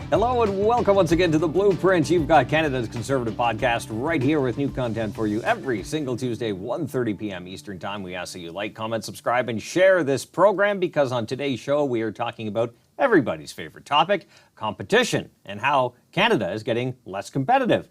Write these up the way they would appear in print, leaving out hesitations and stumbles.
Hello and welcome once again to The Blueprint. You've got Canada's Conservative podcast right here with new content for you every single Tuesday, 1:30 p.m. Eastern Time. We ask that you like, comment, subscribe, and share this program because on today's show we are talking about everybody's favorite topic, competition, and how Canada is getting less competitive.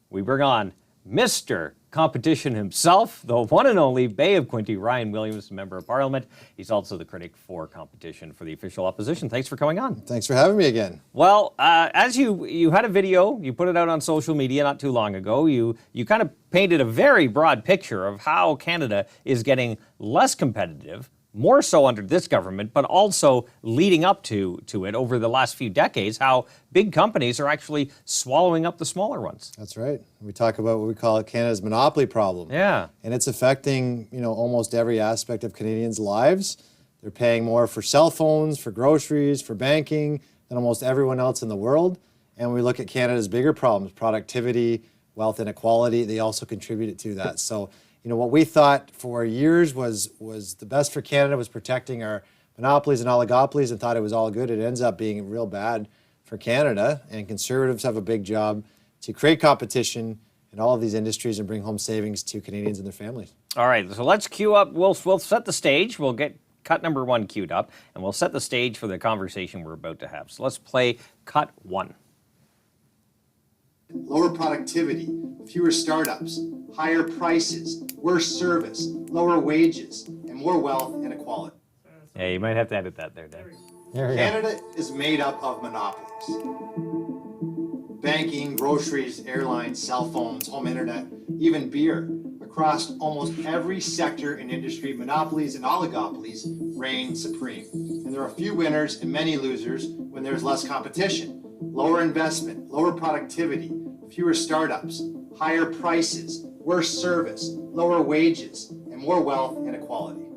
We bring on Mr. Competition himself, the one and only Bay of Quinte, Ryan Williams, Member of Parliament. He's also the critic for competition for the official opposition. Thanks for coming on. Thanks for having me again. Well, as you had a video, you put it out on social media not too long ago. You kind of painted a very broad picture of how Canada is getting less competitive, more so under this government, but also leading up to it over the last few decades, how big companies are actually swallowing up the smaller ones. That's right. We talk about what we call Canada's monopoly problem. Yeah. And it's affecting, almost every aspect of Canadians' lives. They're paying more for cell phones, for groceries, for banking than almost everyone else in the world. And we look at Canada's bigger problems, productivity, wealth inequality, they also contributed to that. So, what we thought for years was the best for Canada was protecting our monopolies and oligopolies and thought it was all good. It ends up being real bad for Canada, and Conservatives have a big job to create competition in all of these industries and bring home savings to Canadians and their families. All right, so let's queue up. We'll set the stage. We'll get cut number one queued up, and we'll set the stage for the conversation we're about to have. So let's play cut one. Lower productivity, fewer startups, higher prices, worse service, lower wages, and more wealth inequality. Yeah, you might have to edit that there, Dan. Canada is made up of monopolies. Banking, groceries, airlines, cell phones, home internet, even beer. Across almost every sector and industry, monopolies and oligopolies reign supreme. And there are few winners and many losers when there's less competition. Lower investment, lower productivity, fewer startups, higher prices, worse service, lower wages, and more wealth inequality.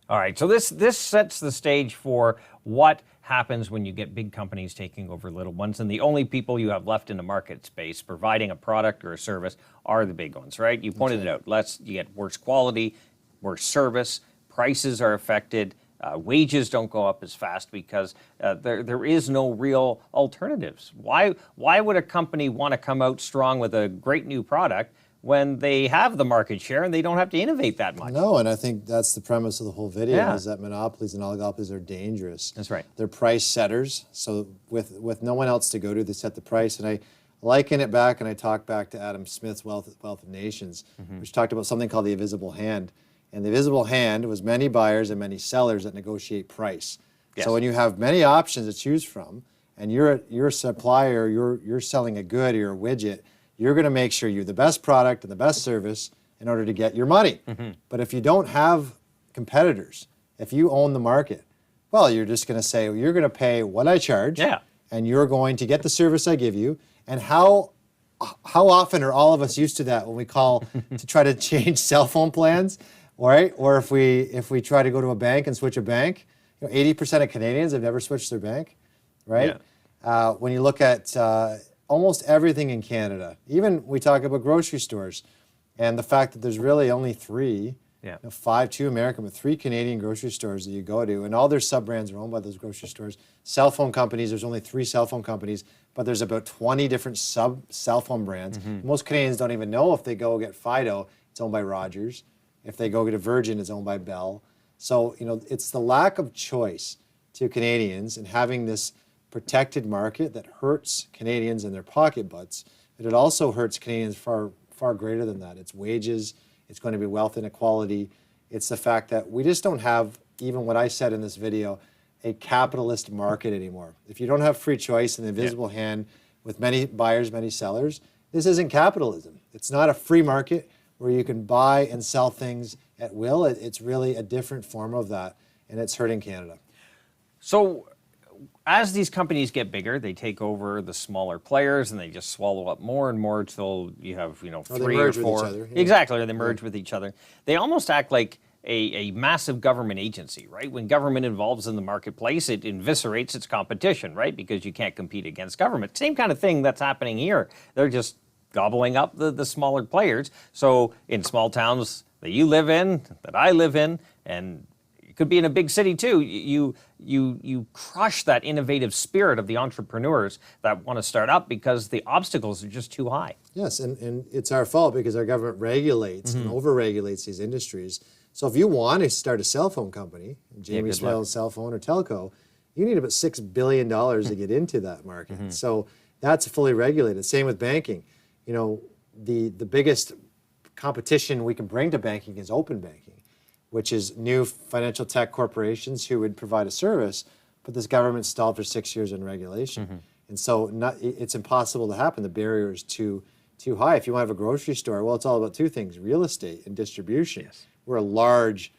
All right, so this sets the stage for what happens when you get big companies taking over little ones, and the only people you have left in the market space providing a product or a service are the big ones, right? You pointed it out. You get worse quality, worse service, prices are affected, wages don't go up as fast because there is no real alternatives. Why would a company want to come out strong with a great new product when they have the market share and they don't have to innovate that much? No, and I think that's the premise of the whole video, Yeah. is that monopolies and oligopolies are dangerous. That's right. They're price setters, so with no one else to go to, they set the price. And I liken it back, and I talk back to Adam Smith's Wealth of Nations, which talked about something called the invisible hand. And the invisible hand was many buyers and many sellers that negotiate price. Yes. So when you have many options to choose from, and you're a supplier, you're selling a good or a widget, you're going to make sure you're the best product and the best service in order to get your money. But if you don't have competitors, if you own the market, well, you're just going to say, well, you're going to pay what I charge, and you're going to get the service I give you. And how often are all of us used to that when we call to try to change cell phone plans? Right? Or if we try to go to a bank and switch a bank, 80% of Canadians have never switched their bank, right? Yeah. When you look at almost everything in Canada, even we talk about grocery stores, and the fact that there's really only three, two American, but 3 Canadian grocery stores that you go to, and all their sub-brands are owned by those grocery stores. Cell phone companies, there's only 3 cell phone companies, but there's about 20 different sub-cell phone brands. Most Canadians don't even know if they go get Fido, it's owned by Rogers. If they go get a Virgin, it's owned by Bell. So, it's the lack of choice to Canadians and having this protected market that hurts Canadians in their pocketbooks, but it also hurts Canadians far, far greater than that. It's wages, it's going to be wealth inequality. It's the fact that we just don't have, even what I said in this video, a capitalist market anymore. If you don't have free choice and the invisible hand with many buyers, many sellers, this isn't capitalism. It's not a free market where you can buy and sell things at will. It's really a different form of that, and it's hurting Canada. So as these companies get bigger, they take over the smaller players and they just swallow up more and more until you have, 3 or 4. They merge with each other. Yeah. Exactly, or they merge with each other. They almost act like a massive government agency, right? When government involves in the marketplace, it eviscerates its competition, right? Because you can't compete against government. Same kind of thing that's happening here. They're just gobbling up the smaller players. So in small towns that you live in, that I live in, and Could be in a big city too. You crush that innovative spirit of the entrepreneurs that want to start up because the obstacles are just too high. Yes, and it's our fault because our government regulates and over-regulates these industries. So if you want to start a cell phone company, Jamie Smells cell phone or telco, you need about $6 billion to get into that market. So that's fully regulated. Same with banking. You know, the biggest competition we can bring to banking is open banking, which is new financial tech corporations who would provide a service, but this government stalled for 6 years in regulation. And so it's impossible to happen. The barrier is too high. If you want to have a grocery store, well, it's all about two things, real estate and distribution. Yes. We're a large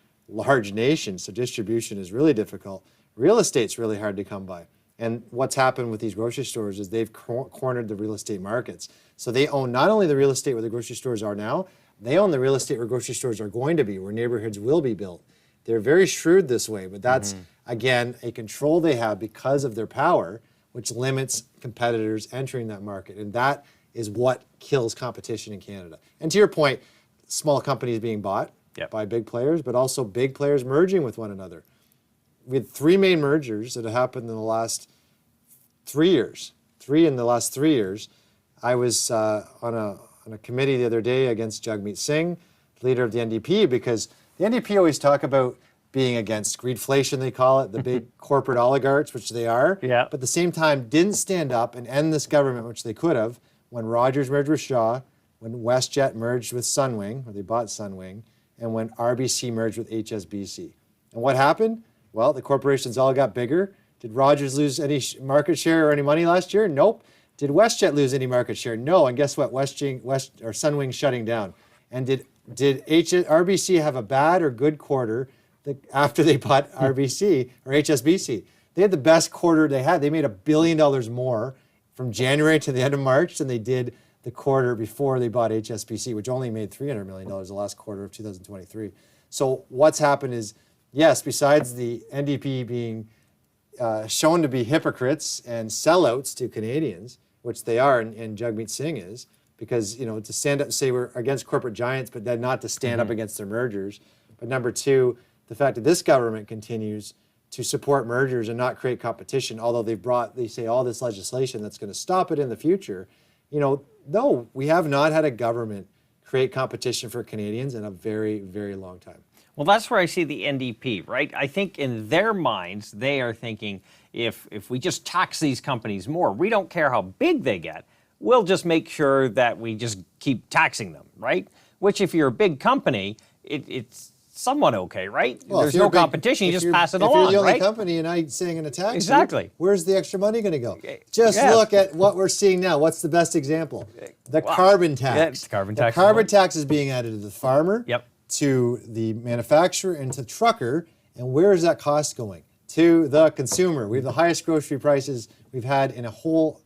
nation, so distribution is really difficult. Real estate's really hard to come by. And what's happened with these grocery stores is they've cornered the real estate markets. So they own not only the real estate where the grocery stores are now, they own the real estate where grocery stores are going to be, where neighborhoods will be built. They're very shrewd this way, but that's, again, a control they have because of their power, which limits competitors entering that market. And that is what kills competition in Canada. And to your point, small companies being bought by big players, but also big players merging with one another. We had 3 main mergers that have happened in the last 3 years. 3 in the last 3 years. I was on a committee the other day against Jagmeet Singh, leader of the NDP, because the NDP always talk about being against greedflation, they call it, the big corporate oligarchs, which they are, but at the same time didn't stand up and end this government, which they could have, when Rogers merged with Shaw, when WestJet merged with Sunwing, or they bought Sunwing, and when RBC merged with HSBC. And what happened? Well, the corporations all got bigger. Did Rogers lose any market share or any money last year? Nope. Did WestJet lose any market share? No. And guess what? Sunwing shutting down. And did RBC have a bad or good quarter after they bought RBC or HSBC? They had the best quarter they had. They made $1 billion more from January to the end of March than they did the quarter before they bought HSBC, which only made $300 million the last quarter of 2023. So what's happened is, yes, besides the NDP being shown to be hypocrites and sellouts to Canadians, which they are, and Jagmeet Singh is, because, you know, to stand up and say we're against corporate giants, but then not to stand up against their mergers. But number two, the fact that this government continues to support mergers and not create competition, although they say all this legislation that's going to stop it in the future. You know, no, we have not had a government create competition for Canadians in a very, very long time. Well, that's where I see the NDP, right? I think in their minds, they are thinking, if we just tax these companies more, we don't care how big they get, we'll just make sure that we just keep taxing them, right? Which, if you're a big company, it's somewhat okay, right? Well, there's no competition, you just pass it along, right? If you're the only company and I'm saying in a tax, exactly. Where's the extra money going to go? Just look at what we're seeing now. What's the best example? The carbon tax. Yeah, the carbon tax. The carbon tax is being added to the farmer, Yep. to the manufacturer, and to the trucker. And where is that cost going? To the consumer. We have the highest grocery prices we've had in a whole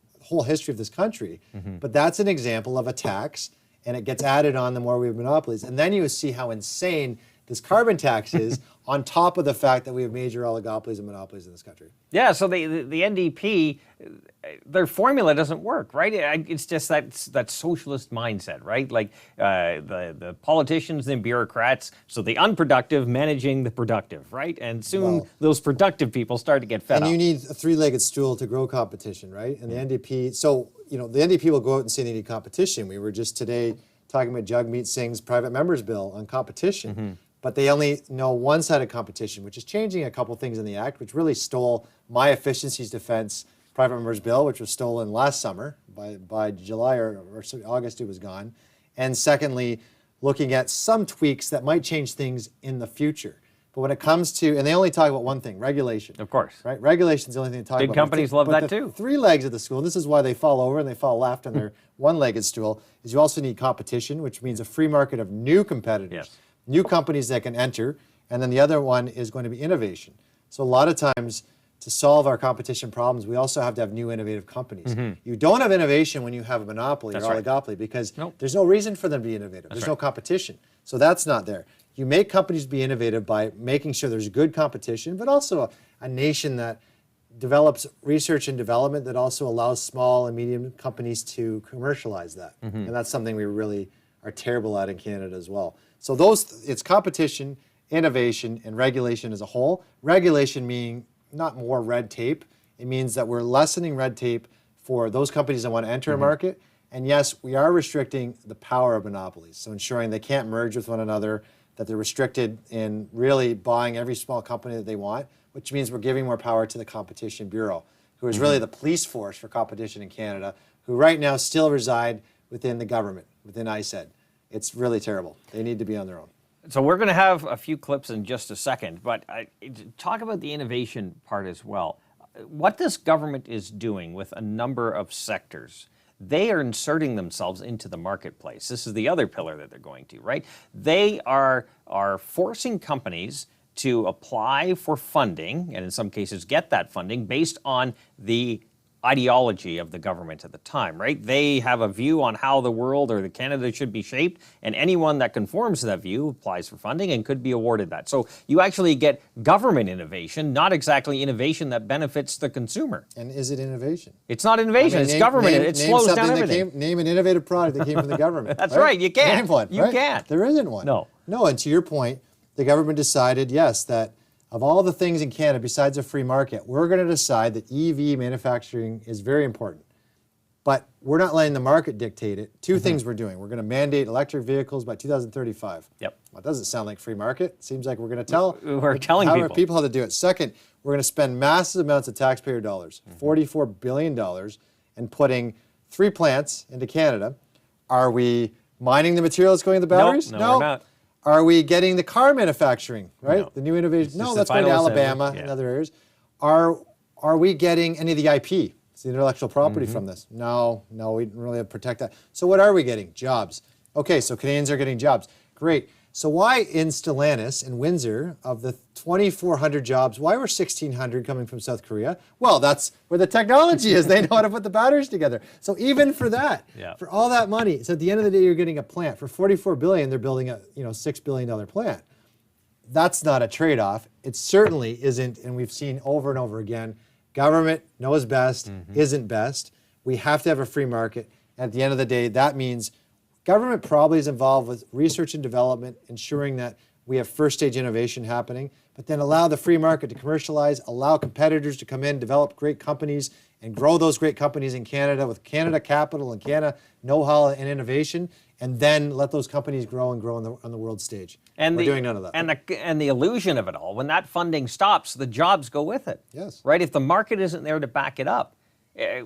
history of this country. But that's an example of a tax, and it gets added on the more we have monopolies. And then you see how insane this carbon tax is on top of the fact that we have major oligopolies and monopolies in this country. Yeah, so the NDP, their formula doesn't work, right? It's just that socialist mindset, right? Like the politicians and bureaucrats, so the unproductive managing the productive, right? And soon those productive people start to get fed up. And you need a three-legged stool to grow competition, right? And the NDP, so, you know, the NDP will go out and say they need competition. We were just today talking about Jagmeet Singh's private members bill on competition. But they only know one side of competition, which is changing a couple things in the Act, which really stole my efficiencies defense private members bill, which was stolen last summer. By July or August, it was gone. And secondly, looking at some tweaks that might change things in the future. But when it comes to, and they only talk about one thing, regulation. Of course. Right? Regulation is the only thing they talk about. Big companies love that too. Three legs of the stool, and this is why they fall over and they fall left on their one-legged stool, is you also need competition, which means a free market of new competitors. Yes. New companies that can enter, and then the other one is going to be innovation. So a lot of times, to solve our competition problems, we also have to have new innovative companies. You don't have innovation when you have a monopoly or oligopoly because there's no reason for them to be innovative. There's no competition. So that's not there. You make companies be innovative by making sure there's good competition, but also a nation that develops research and development that also allows small and medium companies to commercialize that. And that's something we really are terrible at in Canada as well. So it's competition, innovation, and regulation as a whole. Regulation meaning not more red tape. It means that we're lessening red tape for those companies that want to enter a market. And yes, we are restricting the power of monopolies, so ensuring they can't merge with one another, that they're restricted in really buying every small company that they want, which means we're giving more power to the Competition Bureau, who is really the police force for competition in Canada, who right now still reside within the government, within ISED. It's really terrible. They need to be on their own. So we're going to have a few clips in just a second, but talk about the innovation part as well. What this government is doing with a number of sectors, they are inserting themselves into the marketplace. This is the other pillar that they're going to, right? They are forcing companies to apply for funding, and in some cases get that funding based on the ideology of the government at the time, right? They have a view on how the world or the Canada should be shaped, and anyone that conforms to that view applies for funding and could be awarded that. So you actually get government innovation, not exactly innovation that benefits the consumer. And is it innovation? It's not innovation, it's government. It slows down everything. Name an innovative product that came from the government. That's right, you can't. Name one, You can't. There isn't one. No. No, and to your point, the government decided, yes, that of all the things in Canada besides a free market, we're going to decide that EV manufacturing is very important. But we're not letting the market dictate it. Two things we're doing. We're going to mandate electric vehicles by 2035. Yep. Well, it doesn't sound like free market. It seems like we're going to tell We're telling people how to do it. Second, we're going to spend massive amounts of taxpayer dollars, $44 billion, and putting 3 plants into Canada. Are we mining the materials going to the batteries? No, we're not. Are we getting the car manufacturing, right? No. The new innovation? It's No, just that's the going to final Alabama assembly. and other areas. Are we getting any of the IP? It's the intellectual property from this. No, we didn't really protect that. So what are we getting? Jobs. Okay, so Canadians are getting jobs. Great. So why in Stellantis and Windsor, of the 2,400 jobs, why were 1,600 coming from South Korea? Well, that's where the technology is. They know how to put the batteries together. So even for that, for all that money, so at the end of the day, you're getting a plant. For $44 billion, they're building a $6 billion plant. That's not a trade-off. It certainly isn't, and we've seen over and over again, government knows best, isn't best. We have to have a free market. At the end of the day, that means government probably is involved with research and development, ensuring that we have first stage innovation happening, but then allow the free market to commercialize, allow competitors to come in, develop great companies, and grow those great companies in Canada with Canada capital and Canada know-how and innovation, and then let those companies grow and grow on the world stage. And we're doing none of that. And the illusion of it all, when that funding stops, the jobs go with it. Yes. Right? If the market isn't there to back it up,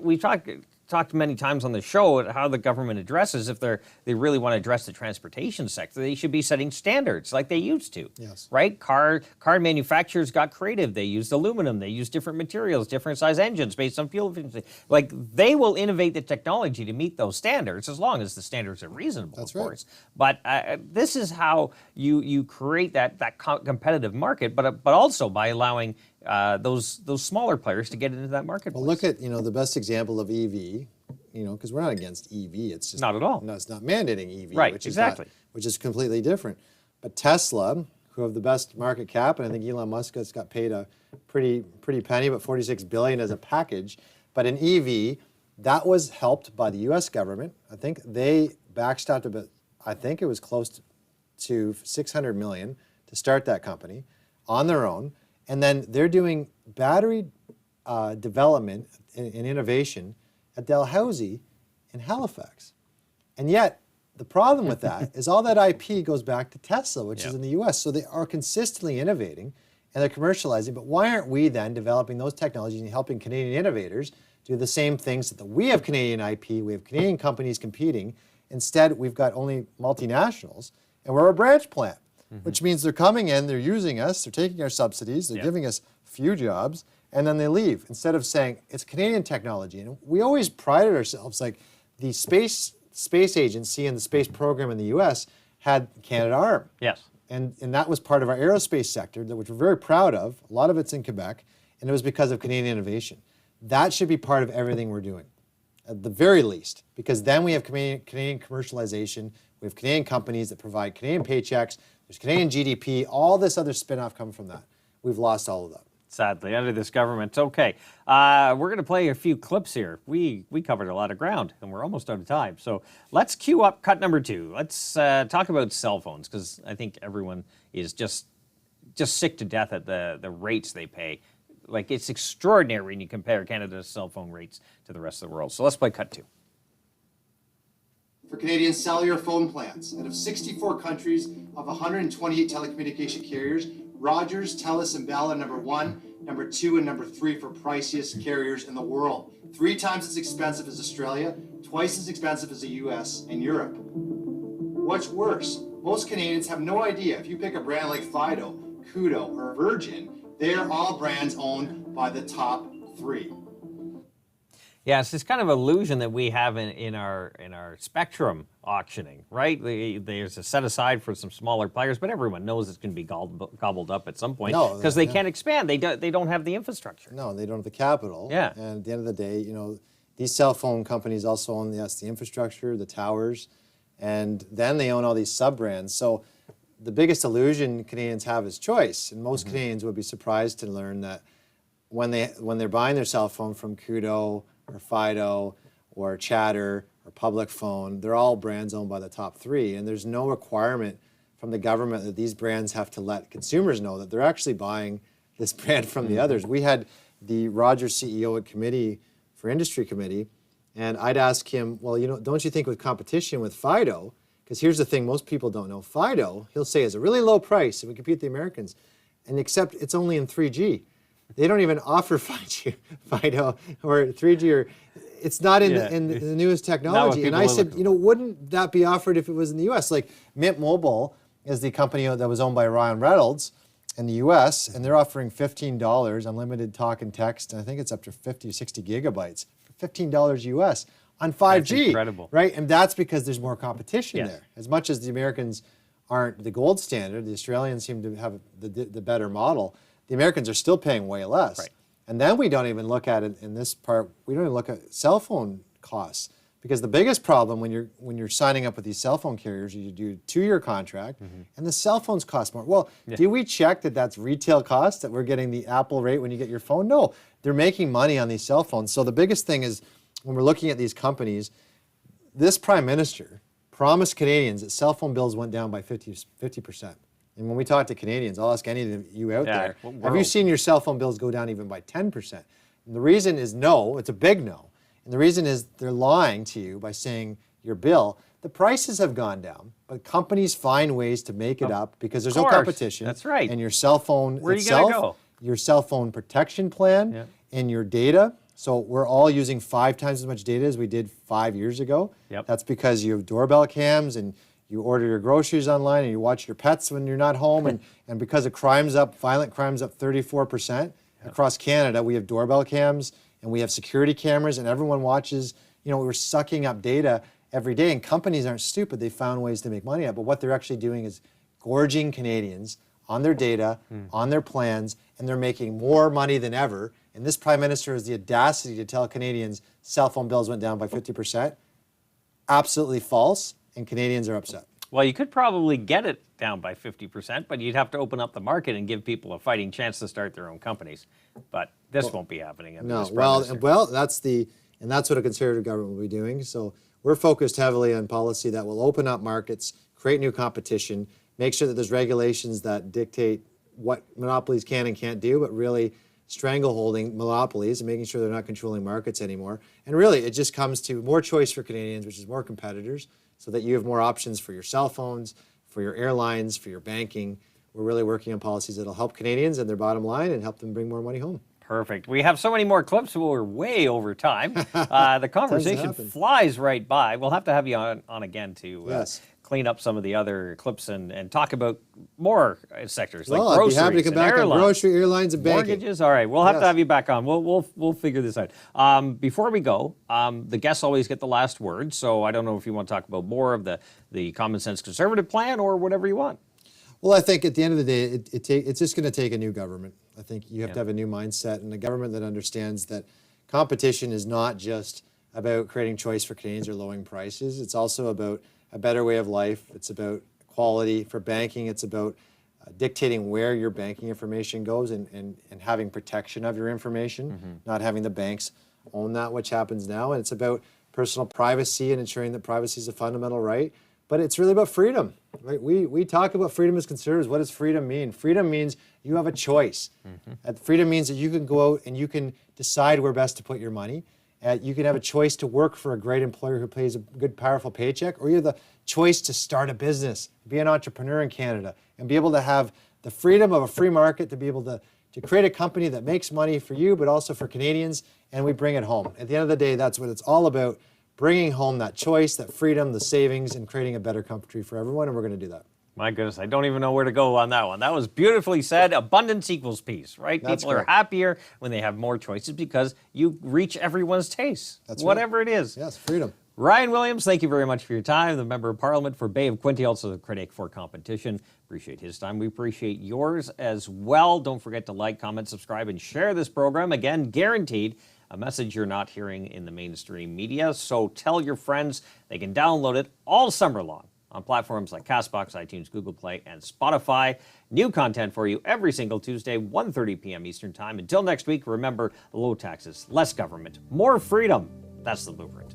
we talked many times on the show at how the government addresses, if they really want to address the transportation sector, they should be setting standards like they used to. Yes. Right? Car manufacturers got creative. They used aluminum. They used different materials, different size engines based on fuel efficiency. Like, they will innovate the technology to meet those standards as long as the standards are reasonable, That's of right. course. But this is how you create that competitive market, but also by allowing those smaller players to get into that marketplace. Well, look at the best example of EV, because we're not against EV. It's just Not at all. No, it's not mandating EV, Right, which exactly. which is completely different. But Tesla, who have the best market cap, and I think Elon Musk has got paid a pretty penny, but $46 billion as a package. But in EV, that was helped by the U.S. government. I think they backstopped a bit. I think it was close to $600 million to start that company on their own. And then they're doing battery development and innovation at Dalhousie in Halifax. And yet, the problem with that is all that IP goes back to Tesla, which is in the US. So they are consistently innovating and they're commercializing. But why aren't we then developing those technologies and helping Canadian innovators do the same things that we have Canadian IP, we have Canadian companies competing. Instead, we've got only multinationals and we're a branch plant. Which means they're coming in, they're using us, they're taking our subsidies, they're giving us few jobs, and then they leave instead of saying it's Canadian technology. And we always prided ourselves, like the space agency and the space program in the U.S. had Canadarm. Yes. And that was part of our aerospace sector, which we're very proud of. A lot of it's in Quebec, and it was because of Canadian innovation. That should be part of everything we're doing, at the very least, because then we have Canadian commercialization, we have Canadian companies that provide Canadian paychecks, there's Canadian GDP, all this other spin-off come from that. We've lost all of that. Sadly, under this government. Okay, we're going to play a few clips here. We covered a lot of ground, and we're almost out of time. So let's cue up cut number 2. Let's talk about cell phones, because I think everyone is just just sick to death at the rates they pay. Like, it's extraordinary when you compare Canada's cell phone rates to the rest of the world. So let's play cut 2. For Canadian cellular phone plans. Out of 64 countries of 128 telecommunication carriers, Rogers, Telus, and Bell are number 1, number 2, and number 3 for priciest carriers in the world. 3 times as expensive as Australia, twice as expensive as the US and Europe. What's worse, most Canadians have no idea if you pick a brand like Fido, Koodo, or Virgin, they are all brands owned by the top 3. Yeah, it's this kind of illusion that we have in our spectrum auctioning, right? There's a set aside for some smaller players, but everyone knows it's going to be gobbled up at some point because they can't expand. They don't have the infrastructure. No, they don't have the capital. Yeah. And at the end of the day, these cell phone companies also own the infrastructure, the towers, and then they own all these sub-brands. So the biggest illusion Canadians have is choice, and most Canadians would be surprised to learn that when they're buying their cell phone from Koodo or Fido or Chatter or Public Phone, they're all brands owned by the top 3, and there's no requirement from the government that these brands have to let consumers know that they're actually buying this brand from the others. We had the Rogers CEO at Committee for Industry Committee, and I'd ask him, well, don't you think with competition with Fido, because here's the thing most people don't know, Fido, he'll say, is a really low price and we compete with the Americans, and except it's only in 3G. They don't even offer 5G, Fido or 3G, or it's not in the newest technology. And I said, wouldn't that be offered if it was in the U.S.? Like Mint Mobile is the company that was owned by Ryan Reynolds in the U.S., and they're offering $15 unlimited talk and text, and I think it's up to 50, 60 gigabytes for $15 U.S. on 5G. That's incredible. Right? And that's because there's more competition there. As much as the Americans aren't the gold standard, the Australians seem to have the better model. The Americans are still paying way less. Right. And then we don't even look at it in this part, we don't even look at cell phone costs. Because the biggest problem when you're signing up with these cell phone carriers, you do a 2-year contract, and the cell phones cost more. Well, do we check that that's retail cost, that we're getting the Apple rate when you get your phone? No, they're making money on these cell phones. So the biggest thing is, when we're looking at these companies, this Prime Minister promised Canadians that cell phone bills went down by 50%. And when we talk to Canadians, I'll ask any of you out there, have you seen your cell phone bills go down even by 10%? And the reason is no, it's a big no. And the reason is they're lying to you by saying your bill, the prices have gone down, but companies find ways to make it up because there's no competition. That's right. And your cell phone Where itself, you gotta go? Your cell phone protection plan, and your data. So we're all using 5 times as much data as we did 5 years ago. That's because you have doorbell cams and you order your groceries online and you watch your pets when you're not home. And because of violent crimes up 34%. Across Canada, we have doorbell cams and we have security cameras and everyone watches. We're sucking up data every day, and companies aren't stupid. They found ways to make money out. But what they're actually doing is gorging Canadians on their data, on their plans, and they're making more money than ever. And this Prime Minister has the audacity to tell Canadians cell phone bills went down by 50%. Absolutely false. And Canadians are upset. Well, you could probably get it down by 50%, but you'd have to open up the market and give people a fighting chance to start their own companies. But this won't be happening. No, that's what a Conservative government will be doing. So we're focused heavily on policy that will open up markets, create new competition, make sure that there's regulations that dictate what monopolies can and can't do, but really strangleholding monopolies and making sure they're not controlling markets anymore. And really, it just comes to more choice for Canadians, which is more competitors, so that you have more options for your cell phones, for your airlines, for your banking. We're really working on policies that'll help Canadians and their bottom line and help them bring more money home. Perfect. We have so many more clips, but we're way over time. The conversation flies right by. We'll have to have you on again to clean up some of the other clips and talk about more sectors like groceries, I'd be happy to come back on grocery, airlines, and banking. Mortgages. All right, we'll have to have you back on. We'll figure this out. Before we go, the guests always get the last word. So I don't know if you want to talk about more of the Common Sense Conservative plan or whatever you want. Well, I think at the end of the day, it's just going to take a new government. I think you have to have a new mindset and a government that understands that competition is not just about creating choice for Canadians or lowering prices. It's also about a better way of life. It's about quality. For banking, it's about dictating where your banking information goes and having protection of your information, not having the banks own that, which happens now. And it's about personal privacy and ensuring that privacy is a fundamental right. but it's really about freedom. Right? We talk about freedom as conservatives. What does freedom mean? Freedom means you have a choice. Freedom means that you can go out and you can decide where best to put your money. You can have a choice to work for a great employer who pays a good, powerful paycheck, or you have the choice to start a business, be an entrepreneur in Canada, and be able to have the freedom of a free market to be able to create a company that makes money for you, but also for Canadians, and we bring it home. At the end of the day, that's what it's all about, bringing home that choice, that freedom, the savings, and creating a better country for everyone, and we're going to do that. My goodness, I don't even know where to go on that one. That was beautifully said. Abundance equals peace, right? That's People correct. are happier when they have more choices because you reach everyone's taste, That's whatever it is. Yes, freedom. Ryan Williams, thank you very much for your time. The Member of Parliament for Bay of Quinte, also the critic for competition. Appreciate his time. We appreciate yours as well. Don't forget to like, comment, subscribe, and share this program. Again, guaranteed a message you're not hearing in the mainstream media. So tell your friends. They can download it all summer long on platforms like CastBox, iTunes, Google Play, and Spotify. New content for you every single Tuesday, 1:30 p.m. Eastern Time. Until next week, remember, low taxes, less government, more freedom. That's the blueprint.